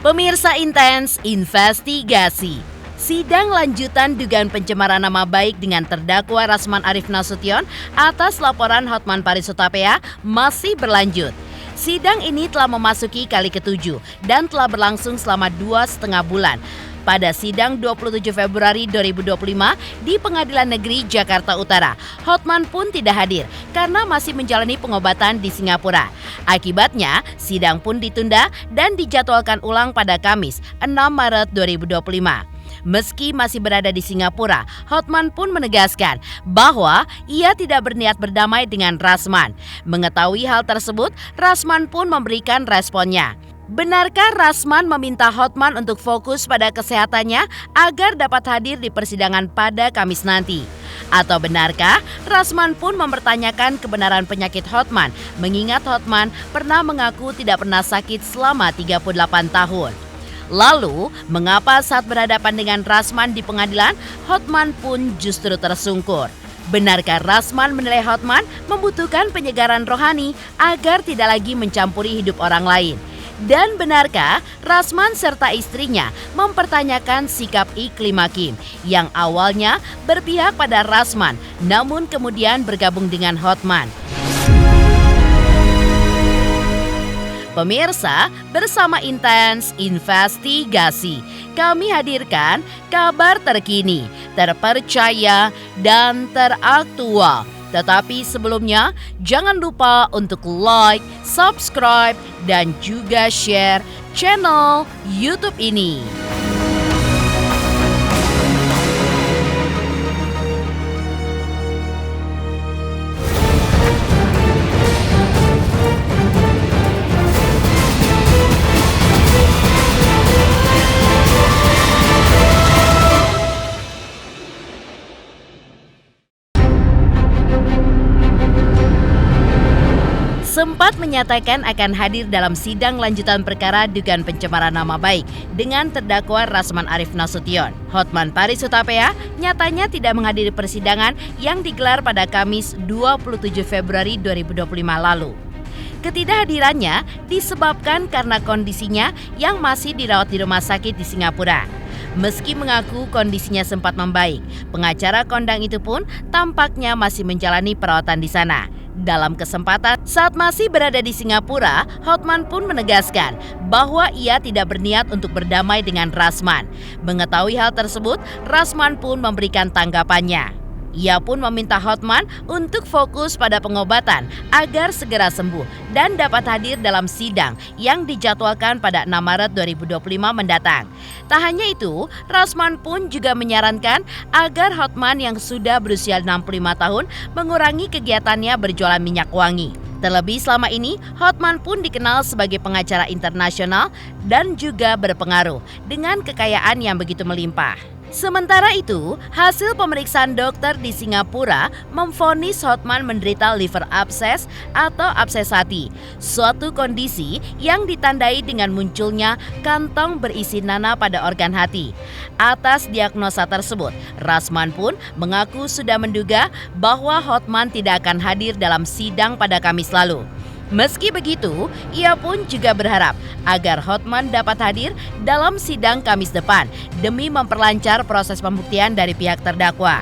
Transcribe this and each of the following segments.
Pemirsa Intens Investigasi. Sidang lanjutan dugaan pencemaran nama baik dengan terdakwa Rasman Arif Nasution atas laporan Hotman Paris Hutapea masih berlanjut. Sidang ini telah memasuki kali ke-7 dan telah berlangsung selama 2,5 bulan. Pada sidang 27 Februari 2025 di Pengadilan Negeri Jakarta Utara, Hotman pun tidak hadir karena masih menjalani pengobatan di Singapura. Akibatnya, sidang pun ditunda dan dijadwalkan ulang pada Kamis 6 Maret 2025. Meski masih berada di Singapura, Hotman pun menegaskan bahwa ia tidak berniat berdamai dengan Rasman. Mengetahui hal tersebut, Rasman pun memberikan responnya. Benarkah Rasman meminta Hotman untuk fokus pada kesehatannya agar dapat hadir di persidangan pada Kamis nanti? Atau benarkah Rasman pun mempertanyakan kebenaran penyakit Hotman, mengingat Hotman pernah mengaku tidak pernah sakit selama 38 tahun? Lalu, mengapa saat berhadapan dengan Rasman di pengadilan, Hotman pun justru tersungkur? Benarkah Rasman menilai Hotman membutuhkan penyegaran rohani agar tidak lagi mencampuri hidup orang lain? Dan benarkah Rasman serta istrinya mempertanyakan sikap Iklim Hakim yang awalnya berpihak pada Rasman namun kemudian bergabung dengan Hotman? Pemirsa, bersama Intens Investigasi, kami hadirkan kabar terkini, terpercaya, dan teraktual. Tetapi sebelumnya, jangan lupa untuk like, subscribe, dan juga share channel YouTube ini. Sempat menyatakan akan hadir dalam sidang lanjutan perkara dugaan pencemaran nama baik dengan terdakwa Rasman Arif Nasution. Hotman Paris Hutapea nyatanya tidak menghadiri persidangan yang digelar pada Kamis 27 Februari 2025 lalu. Ketidakhadirannya disebabkan karena kondisinya yang masih dirawat di rumah sakit di Singapura. Meski mengaku kondisinya sempat membaik, pengacara kondang itu pun tampaknya masih menjalani perawatan di sana. Dalam kesempatan saat masih berada di Singapura, Hotman pun menegaskan bahwa ia tidak berniat untuk berdamai dengan Rasman. Mengetahui hal tersebut, Rasman pun memberikan tanggapannya. Ia pun meminta Hotman untuk fokus pada pengobatan agar segera sembuh dan dapat hadir dalam sidang yang dijadwalkan pada 6 Maret 2025 mendatang. Tak hanya itu, Rasman pun juga menyarankan agar Hotman yang sudah berusia 65 tahun mengurangi kegiatannya berjualan minyak wangi. Terlebih selama ini, Hotman pun dikenal sebagai pengacara internasional dan juga berpengaruh dengan kekayaan yang begitu melimpah. Sementara itu, hasil pemeriksaan dokter di Singapura memvonis Hotman menderita liver abscess atau abses hati, suatu kondisi yang ditandai dengan munculnya kantong berisi nanah pada organ hati. Atas diagnosa tersebut, Rasman pun mengaku sudah menduga bahwa Hotman tidak akan hadir dalam sidang pada Kamis lalu. Meski begitu, ia pun juga berharap agar Hotman dapat hadir dalam sidang Kamis depan demi memperlancar proses pembuktian dari pihak terdakwa.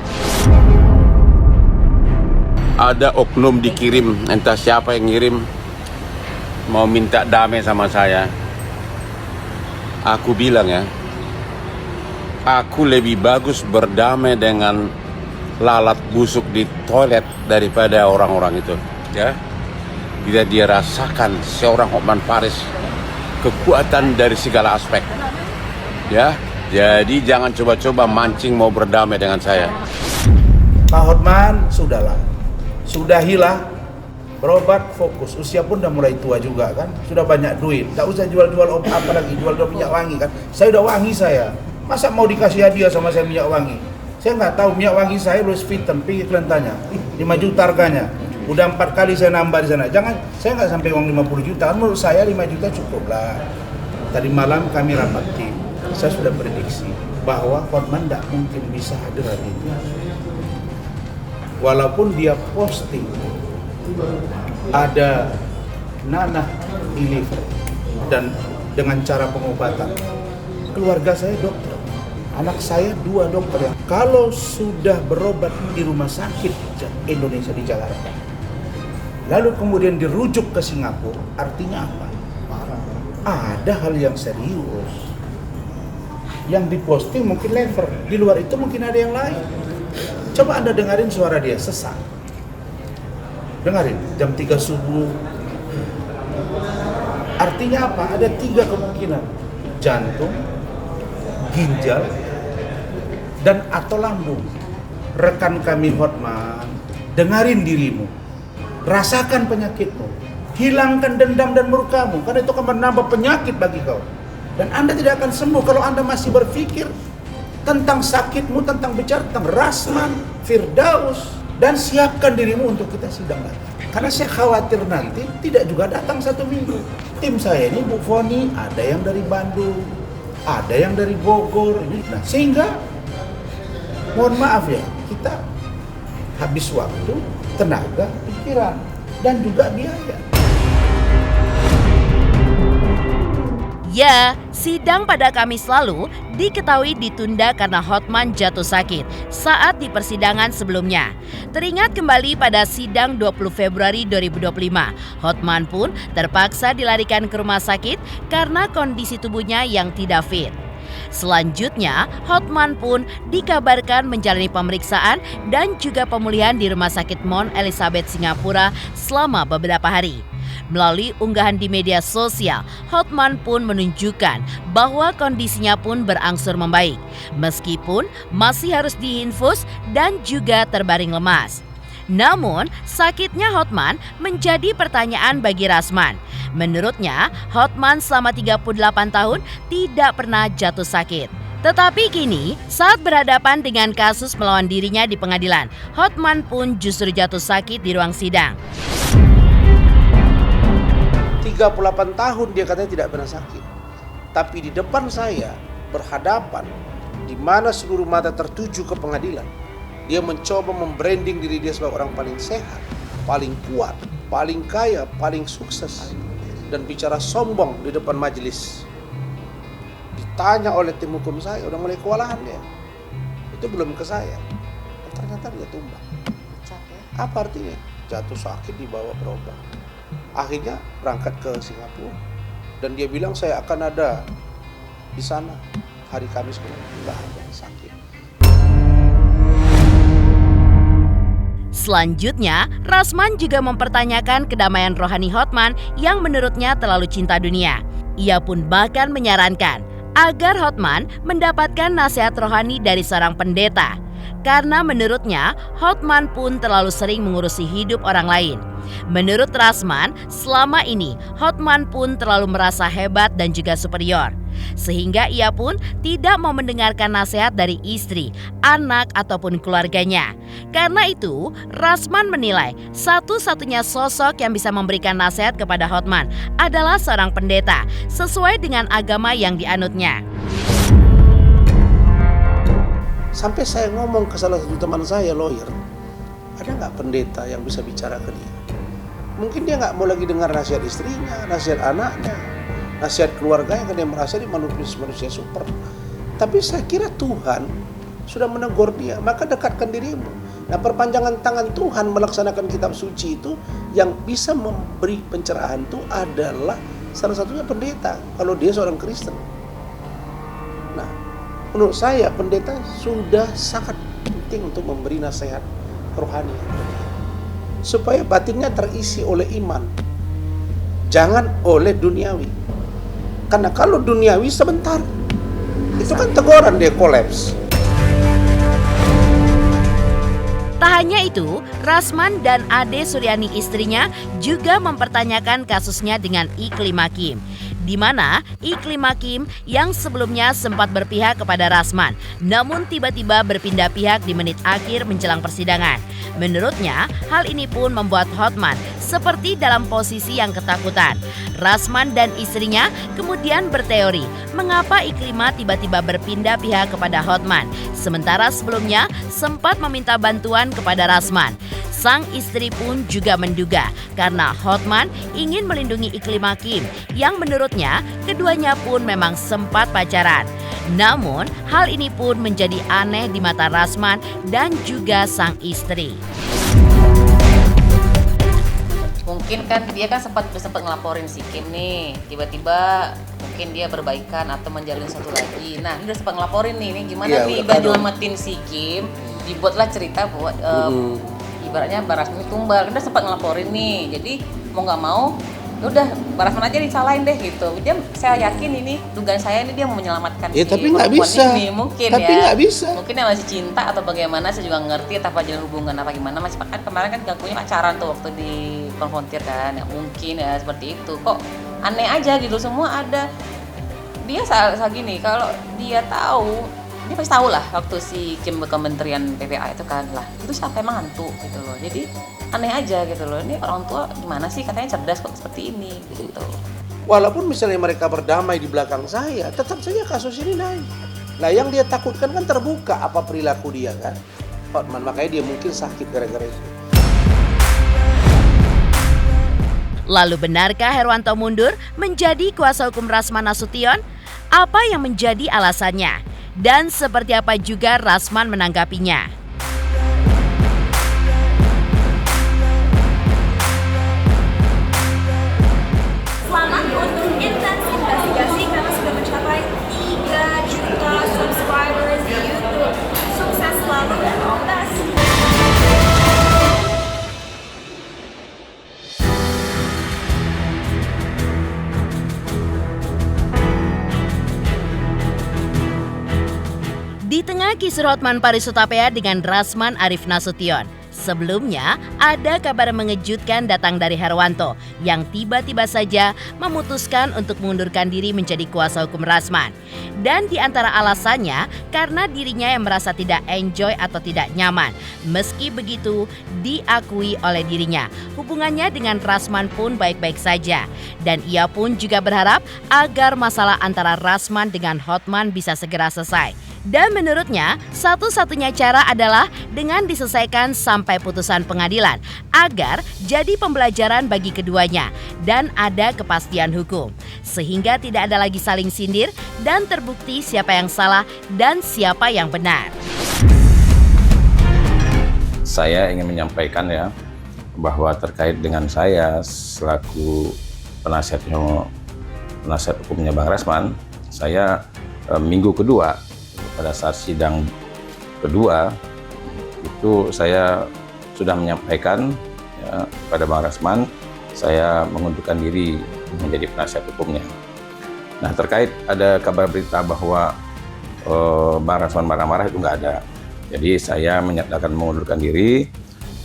Ada oknum dikirim, entah siapa yang ngirim, mau minta damai sama saya. Aku bilang ya, aku lebih bagus berdamai dengan lalat busuk di toilet daripada orang-orang itu, ya. Bila dia rasakan seorang Hotman Paris kekuatan dari segala aspek, ya. Jadi jangan coba-coba mancing mau berdamai dengan saya. Pak Hotman, sudahlah, sudahilah, berobat fokus. Usia pun udah mulai tua juga kan, sudah banyak duit. Tak usah jual-jual obat apa lagi, jual-jual minyak wangi kan. Saya udah wangi saya, masa mau dikasih hadiah sama saya minyak wangi? Saya nggak tahu minyak wangi saya Louis Vuitton, pergi kalian tanya, 5 juta harganya. Udah 4 kali saya nambah di sana. Jangan, saya nggak sampai uang 50 juta. Menurut saya 5 juta cukup lah. Tadi malam kami rapat tim. Saya sudah prediksi bahwa Hotman tidak mungkin bisa hadir hari ini. Walaupun dia posting ada nanah di liver dan dengan cara pengobatan. Keluarga saya dokter, anak saya 2 dokter yang kalau sudah berobat di rumah sakit Indonesia di Jakarta, lalu kemudian dirujuk ke Singapura, artinya apa? Ada hal yang serius. Yang diposting mungkin lever, di luar itu mungkin ada yang lain. Coba Anda dengarin suara dia, sesak. Dengarin, jam 3 subuh. Artinya apa? Ada 3 kemungkinan. Jantung, ginjal, dan atau lambung. Rekan kami Hotman, dengarin dirimu. Rasakan penyakitmu. Hilangkan dendam dan murkamu, karena itu akan menambah penyakit bagi kau. Dan Anda tidak akan sembuh kalau Anda masih berpikir tentang sakitmu, tentang bicara tentang Rasman, Firdaus, dan siapkan dirimu untuk kita sidang lagi. Karena saya khawatir nanti tidak juga datang 1 minggu. Tim saya ini Bu Foni, ada yang dari Bandung, ada yang dari Bogor. Nah, sehingga mohon maaf ya, kita habis waktu, tenaga, pikiran, dan juga biaya. Ya, sidang pada Kamis lalu diketahui ditunda karena Hotman jatuh sakit saat di persidangan sebelumnya. Teringat kembali pada sidang 20 Februari 2025, Hotman pun terpaksa dilarikan ke rumah sakit karena kondisi tubuhnya yang tidak fit. Selanjutnya, Hotman pun dikabarkan menjalani pemeriksaan dan juga pemulihan di Rumah Sakit Mount Elizabeth Singapura selama beberapa hari. Melalui unggahan di media sosial, Hotman pun menunjukkan bahwa kondisinya pun berangsur membaik, meskipun masih harus diinfus dan juga terbaring lemas. Namun, sakitnya Hotman menjadi pertanyaan bagi Rasman. Menurutnya, Hotman selama 38 tahun tidak pernah jatuh sakit. Tetapi kini, saat berhadapan dengan kasus melawan dirinya di pengadilan, Hotman pun justru jatuh sakit di ruang sidang. 38 tahun dia katanya tidak pernah sakit. Tapi di depan saya, berhadapan, di mana seluruh mata tertuju ke pengadilan, dia mencoba membranding diri dia sebagai orang paling sehat, paling kuat, paling kaya, paling sukses, dan bicara sombong di depan majelis. Ditanya oleh tim hukum saya, udah mulai kewalahan dia. Itu belum ke saya. Ternyata dia tumbang. Apa artinya? Jatuh sakit, dibawa berobat. Akhirnya berangkat ke Singapura dan dia bilang saya akan ada di sana hari Kamis kemarin. Enggak ada, sakit. Selanjutnya, Rasman juga mempertanyakan kedamaian rohani Hotman yang menurutnya terlalu cinta dunia. Ia pun bahkan menyarankan agar Hotman mendapatkan nasihat rohani dari seorang pendeta. Karena menurutnya, Hotman pun terlalu sering mengurusi hidup orang lain. Menurut Rasman, selama ini Hotman pun terlalu merasa hebat dan juga superior. Sehingga ia pun tidak mau mendengarkan nasihat dari istri, anak, ataupun keluarganya. Karena itu, Rasman menilai satu-satunya sosok yang bisa memberikan nasihat kepada Hotman adalah seorang pendeta, sesuai dengan agama yang dianutnya. Sampai saya ngomong ke salah satu teman saya, lawyer, ada nggak pendeta yang bisa bicara ke dia? Mungkin dia nggak mau lagi dengar nasihat istrinya, nasihat anaknya, nasihat keluarganya, karena dia merasa dia manusia super. Tapi saya kira Tuhan sudah menegur dia, maka dekatkan dirimu. Nah, perpanjangan tangan Tuhan melaksanakan kitab suci itu yang bisa memberi pencerahan itu adalah salah satunya pendeta, kalau dia seorang Kristen. Nah, menurut saya pendeta sudah sangat penting untuk memberi nasihat rohani supaya batinnya terisi oleh iman, jangan oleh duniawi. Karena kalau duniawi sebentar, itu kan teguran, dia kolaps. Tak hanya itu, Rasman dan Ade Suryani istrinya juga mempertanyakan kasusnya dengan Iklim Hakim, di mana Iklim Hakim yang sebelumnya sempat berpihak kepada Rasman, namun tiba-tiba berpindah pihak di menit akhir menjelang persidangan. Menurutnya, hal ini pun membuat Hotman seperti dalam posisi yang ketakutan. Rasman dan istrinya kemudian berteori mengapa Iklima tiba-tiba berpindah pihak kepada Hotman, sementara sebelumnya sempat meminta bantuan kepada Rasman. Sang istri pun juga menduga karena Hotman ingin melindungi iklim hakim yang menurutnya keduanya pun memang sempat pacaran. Namun hal ini pun menjadi aneh di mata Rasman dan juga sang istri. Mungkin kan dia kan sempat ngelaporin si Kim nih, tiba-tiba mungkin dia berbaikan atau menjalin satu lagi. Nah, ini udah sempat ngelaporin nih gimana nih Iba nyelamatin si Kim, dibuatlah cerita buat ibaratnya Barasman tumbal. Udah sempat ngelaporin nih, jadi mau nggak mau udah Barasman aja disalahin deh gitu. Saya yakin ini dugaan saya ini dia mau menyelamatkan si tapi nggak perempuan bisa. ini mungkin Tapi ya. nggak bisa. Mungkin dia masih cinta atau bagaimana, saya juga ngerti tanpa jalan hubungan apa gimana. Masih kan kemarin kan ngakunya pacaran tuh waktu di konfrontir kan, ya mungkin ya seperti itu. Kok aneh aja gitu, semua ada. Dia salah gini, kalau dia tahu, dia pasti tahu lah waktu si Kim ke Kementerian PPA itu kan lah, itu siapa emang hantu gitu loh. Jadi aneh aja gitu loh, ini orang tua gimana sih katanya cerdas kok seperti ini gitu. Walaupun misalnya mereka berdamai di belakang saya, tetap saja kasus ini naik. Nah yang dia takutkan kan terbuka apa perilaku dia kan, Hotman, makanya dia mungkin sakit gara-gara itu. Lalu benarkah Herwanto mundur menjadi kuasa hukum Rasman Nasution? Apa yang menjadi alasannya? Dan seperti apa juga Rasman menanggapinya? Selamat untuk intens investigasi karena sudah mencapai 3 juta subscribers di YouTube. Sukses selalu dan all the best. Di tengah kisru Hotman Paris Hutapea dengan Rasman Arif Nasution, sebelumnya ada kabar mengejutkan datang dari Herwanto yang tiba-tiba saja memutuskan untuk mengundurkan diri menjadi kuasa hukum Rasman. Dan di antara alasannya karena dirinya yang merasa tidak enjoy atau tidak nyaman. Meski begitu, diakui oleh dirinya, hubungannya dengan Rasman pun baik-baik saja. Dan ia pun juga berharap agar masalah antara Rasman dengan Hotman bisa segera selesai. Dan menurutnya, satu-satunya cara adalah dengan diselesaikan sampai putusan pengadilan agar jadi pembelajaran bagi keduanya dan ada kepastian hukum. Sehingga tidak ada lagi saling sindir dan terbukti siapa yang salah dan siapa yang benar. Saya ingin menyampaikan ya bahwa terkait dengan saya selaku penasihat hukumnya Bang Rasman, saya minggu kedua pada saat sidang kedua itu saya sudah menyampaikan ya, kepada Bang Rasman saya mengundurkan diri menjadi penasihat hukumnya. Nah, terkait ada kabar berita bahwa Bang Rasman marah-marah, itu nggak ada. Jadi saya menyatakan mengundurkan diri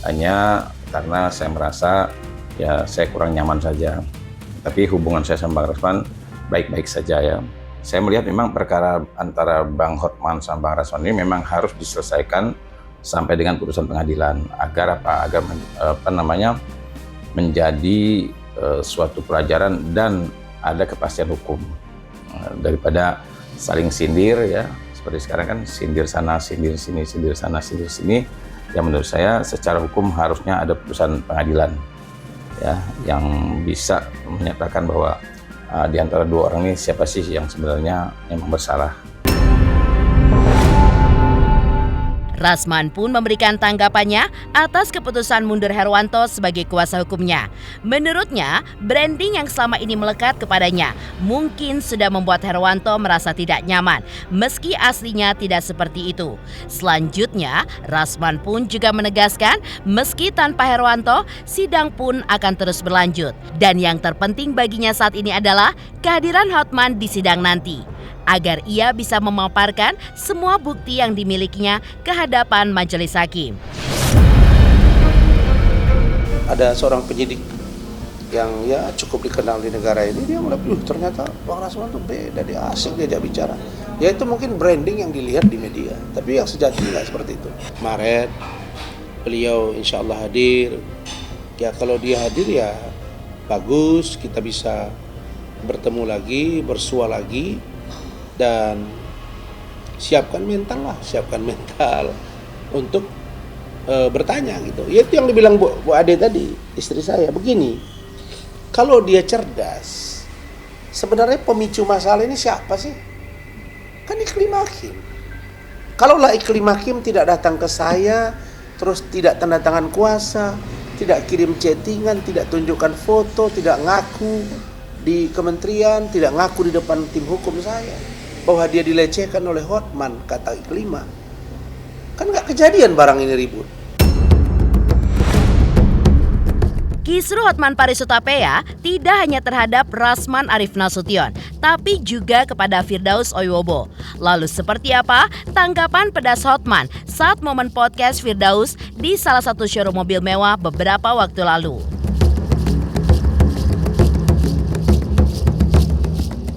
hanya karena saya merasa ya saya kurang nyaman saja. Tapi hubungan saya sama Bang Rasman baik-baik saja ya. Saya melihat memang perkara antara Bang Hotman sama Bang Rasman ini memang harus diselesaikan sampai dengan putusan pengadilan agar menjadi suatu pelajaran dan ada kepastian hukum daripada saling sindir ya, seperti sekarang kan sindir sana sindir sini, sindir sana sindir sini. Yang menurut saya secara hukum harusnya ada putusan pengadilan ya yang bisa menyatakan bahwa di antara dua orang ini siapa sih yang sebenarnya memang bersalah. Rasman pun memberikan tanggapannya atas keputusan mundur Herwanto sebagai kuasa hukumnya. Menurutnya, branding yang selama ini melekat kepadanya mungkin sudah membuat Herwanto merasa tidak nyaman, meski aslinya tidak seperti itu. Selanjutnya, Rasman pun juga menegaskan meski tanpa Herwanto, sidang pun akan terus berlanjut. Dan yang terpenting baginya saat ini adalah kehadiran Hotman di sidang nanti, agar ia bisa memaparkan semua bukti yang dimilikinya ke hadapan majelis hakim. Ada seorang penyidik yang ya cukup dikenal di negara ini, dia melihat, ternyata Bang Rasman tuh beda, dia asik diajak bicara. Ya itu mungkin branding yang dilihat di media, tapi yang sejatinya nggak seperti itu. Kemarin beliau insya Allah hadir, ya kalau dia hadir ya bagus, kita bisa bertemu lagi, bersua lagi. Dan siapkan mental untuk bertanya gitu. Ya itu yang dibilang Bu Ade tadi, istri saya, begini. Kalau dia cerdas, sebenarnya pemicu masalah ini siapa sih? Kan Iklim Hakim. Kalaulah Iklim Hakim tidak datang ke saya, terus tidak tanda tangan kuasa, tidak kirim chattingan, tidak tunjukkan foto, tidak ngaku di kementerian, tidak ngaku di depan tim hukum saya bahwa dia dilecehkan oleh Hotman, kata Iklima, kan nggak kejadian barang ini ribut. Kisru Hotman Paris Hutapea tidak hanya terhadap Rasman Arif Nasution, tapi juga kepada Firdaus Oyobo. Lalu seperti apa tanggapan pedas Hotman saat momen podcast Firdaus di salah satu showroom mobil mewah beberapa waktu lalu?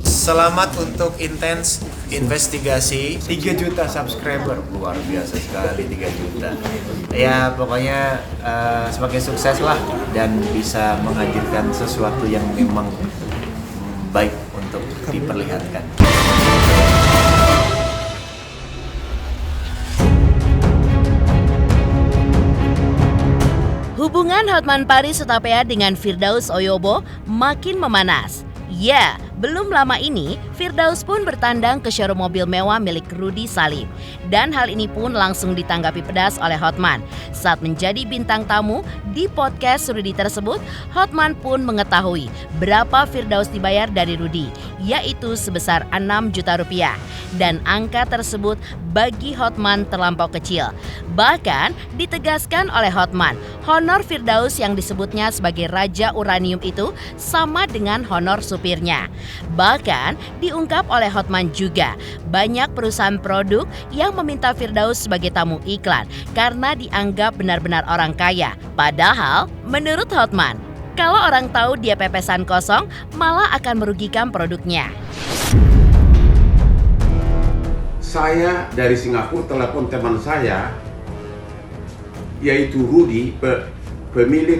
Selamat untuk intens investigasi 3 juta subscriber, luar biasa sekali 3 juta. Ya pokoknya semakin sukses lah dan bisa menghadirkan sesuatu yang memang baik untuk diperlihatkan. Hubungan Hotman Paris Hutapea dengan Firdaus Oyobo makin memanas. Ya, belum lama ini Firdaus pun bertandang ke showroom mobil mewah milik Rudy Salim. Dan hal ini pun langsung ditanggapi pedas oleh Hotman. Saat menjadi bintang tamu di podcast Rudy tersebut, Hotman pun mengetahui berapa Firdaus dibayar dari Rudy, yaitu sebesar 6 juta rupiah. Dan angka tersebut bagi Hotman terlampau kecil. Bahkan ditegaskan oleh Hotman, honor Firdaus yang disebutnya sebagai Raja Uranium itu sama dengan honor supirnya. Bahkan diungkap oleh Hotman juga, banyak perusahaan produk yang meminta Firdaus sebagai tamu iklan karena dianggap benar-benar orang kaya. Padahal menurut Hotman, kalau orang tahu dia pepesan kosong, malah akan merugikan produknya. Saya dari Singapura telepon teman saya, yaitu Rudy, pemilik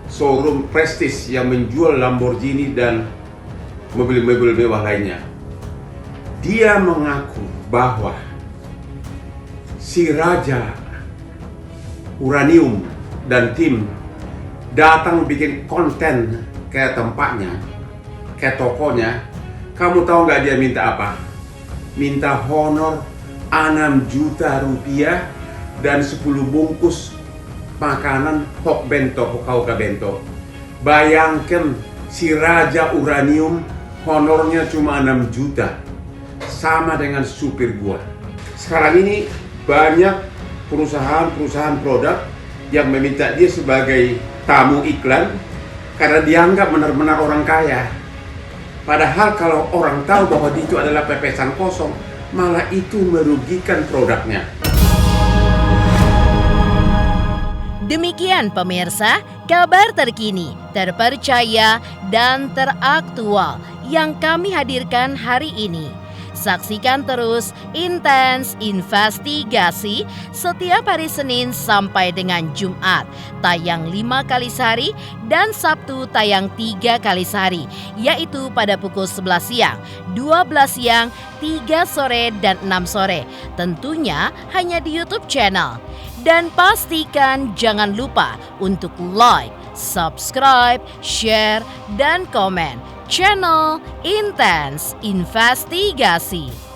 showroom prestis yang menjual Lamborghini dan mobil-mobil mewah lainnya. Dia mengaku bahwa si Raja Uranium dan tim datang bikin konten ke tempatnya, ke tokonya. Kamu tahu nggak dia minta apa? Minta honor 6 juta rupiah dan 10 bungkus makanan hok bento, hokauka bento. Bayangkan si Raja Uranium honornya cuma 6 juta. Sama dengan supir gua. Sekarang ini banyak perusahaan produk yang meminta dia sebagai tamu iklan karena dianggap benar-benar orang kaya. Padahal kalau orang tahu bahwa itu adalah pepesan kosong, malah itu merugikan produknya. Demikian pemirsa, kabar terkini, terpercaya, dan teraktual yang kami hadirkan hari ini. Saksikan terus Intens Investigasi setiap hari Senin sampai dengan Jumat, tayang 5 kali sehari dan Sabtu tayang 3 kali sehari, yaitu pada pukul 11 siang, 12 siang, 3 sore, dan 6 sore. Tentunya hanya di YouTube channel. Dan pastikan jangan lupa untuk like, subscribe, share, dan komen channel Intens Investigasi.